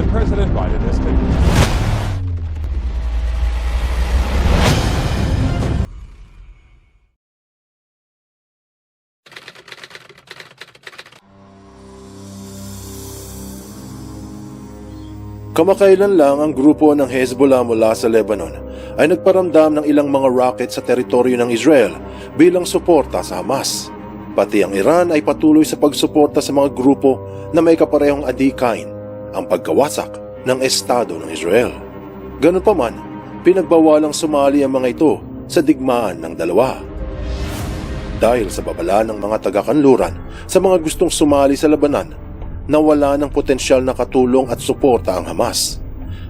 and President Biden has taken. Kamakailan lang ang grupo ng Hezbollah mula sa Lebanon ay nagparamdam ng ilang mga rocket sa teritoryo ng Israel bilang suporta sa Hamas. Pati ang Iran ay patuloy sa pagsuporta sa mga grupo na may kaparehong adhikain, ang pagkawasak ng Estado ng Israel. Ganun pa man, pinagbawalang sumali ang mga ito sa digmaan ng dalawa. Dahil sa babala ng mga taga-kanluran sa mga gustong sumali sa labanan, nawala ng potensyal na katulong at suporta ang Hamas.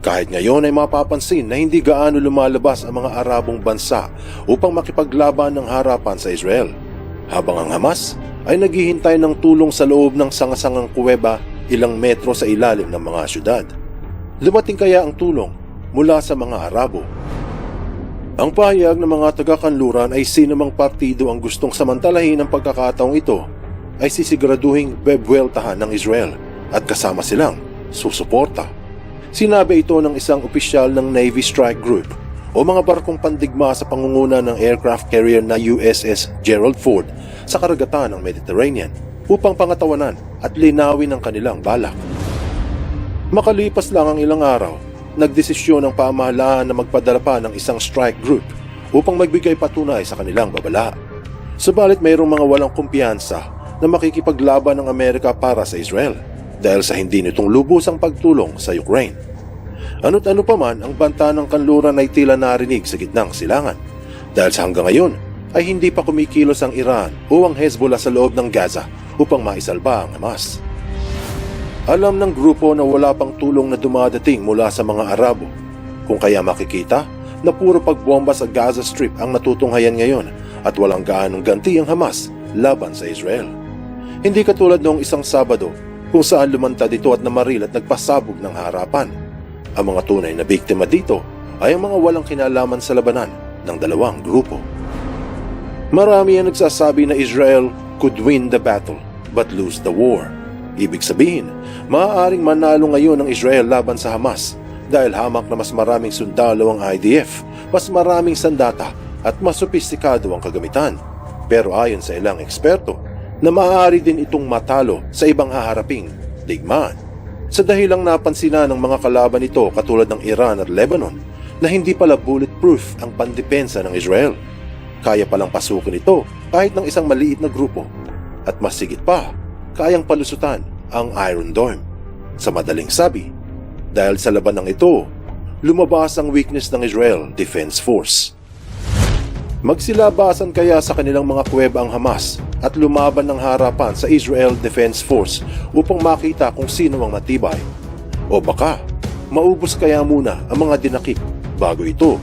Kahit ngayon ay mapapansin na hindi gaano lumalabas ang mga Arabong bansa upang makipaglaban ng harapan sa Israel, habang ang Hamas ay naghihintay ng tulong sa loob ng sangasangang kuweba ilang metro sa ilalim ng mga syudad. Dumating kaya ang tulong mula sa mga Arabo? Ang pahayag ng mga taga-kanluran ay sinumang partido ang gustong samantalahin ang pagkakataong ito ay sisiguraduhing bebweltahan ng Israel at kasama silang susuporta. Sinabi ito ng isang opisyal ng Navy Strike Group o mga barkong pandigma sa pangunguna ng aircraft carrier na USS Gerald Ford sa karagatan ng Mediterranean upang pangatawanan at linawin ang kanilang balak. Makalipas lang ang ilang araw, nagdesisyon ng pamahalaan na magpadala pa ng isang strike group upang magbigay patunay sa kanilang babala. Subalit mayroong mga walang kumpiyansa na makikipaglaban ng Amerika para sa Israel dahil sa hindi nitong lubusang pagtulong sa Ukraine. Ano't ano pa man, ang banta ng kanluran ay tila narinig sa gitnang silangan dahil sa hanggang ngayon ay hindi pa kumikilos ang Iran o ang Hezbollah sa loob ng Gaza upang maisalba ang Hamas. Alam ng grupo na wala pang tulong na dumadating mula sa mga Arabo, kung kaya makikita na puro pagbomba sa Gaza Strip ang natutunghayan ngayon at walang gaanong ganti ang Hamas laban sa Israel. Hindi katulad noong isang Sabado kung saan lumantad ito at namaril at nagpasabog ng harapan. Ang mga tunay na biktima dito ay ang mga walang kinalaman sa labanan ng dalawang grupo. Marami ang nagsasabi na Israel could win the battle but lose the war. Ibig sabihin, maaaring manalo ngayon ang Israel laban sa Hamas dahil hamak na mas maraming sundalo ang IDF, mas maraming sandata at mas sopistikado ang kagamitan. Pero ayon sa ilang eksperto, na maaari din itong matalo sa ibang haharaping digmaan. Sa dahilang napansin na ng mga kalaban nito katulad ng Iran at Lebanon na hindi pala bulletproof ang pandepensa ng Israel. Kaya palang pasukin ito kahit ng isang maliit na grupo at mas sigit pa, kayang palusutan ang Iron Dome. Sa madaling sabi, dahil sa labanang ito, lumabas ang weakness ng Israel Defense Force. Magsilabasan kaya sa kanilang mga kuweba ang Hamas at lumaban ng harapan sa Israel Defense Force upang makita kung sino ang matibay? O baka, maubos kaya muna ang mga dinakip bago ito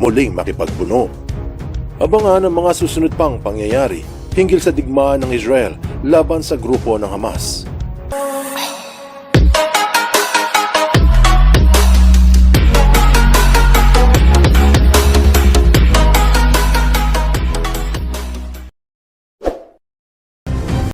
muling makipagpuno? Abangan ang mga susunod pang pangyayari hinggil sa digmaan ng Israel laban sa grupo ng Hamas.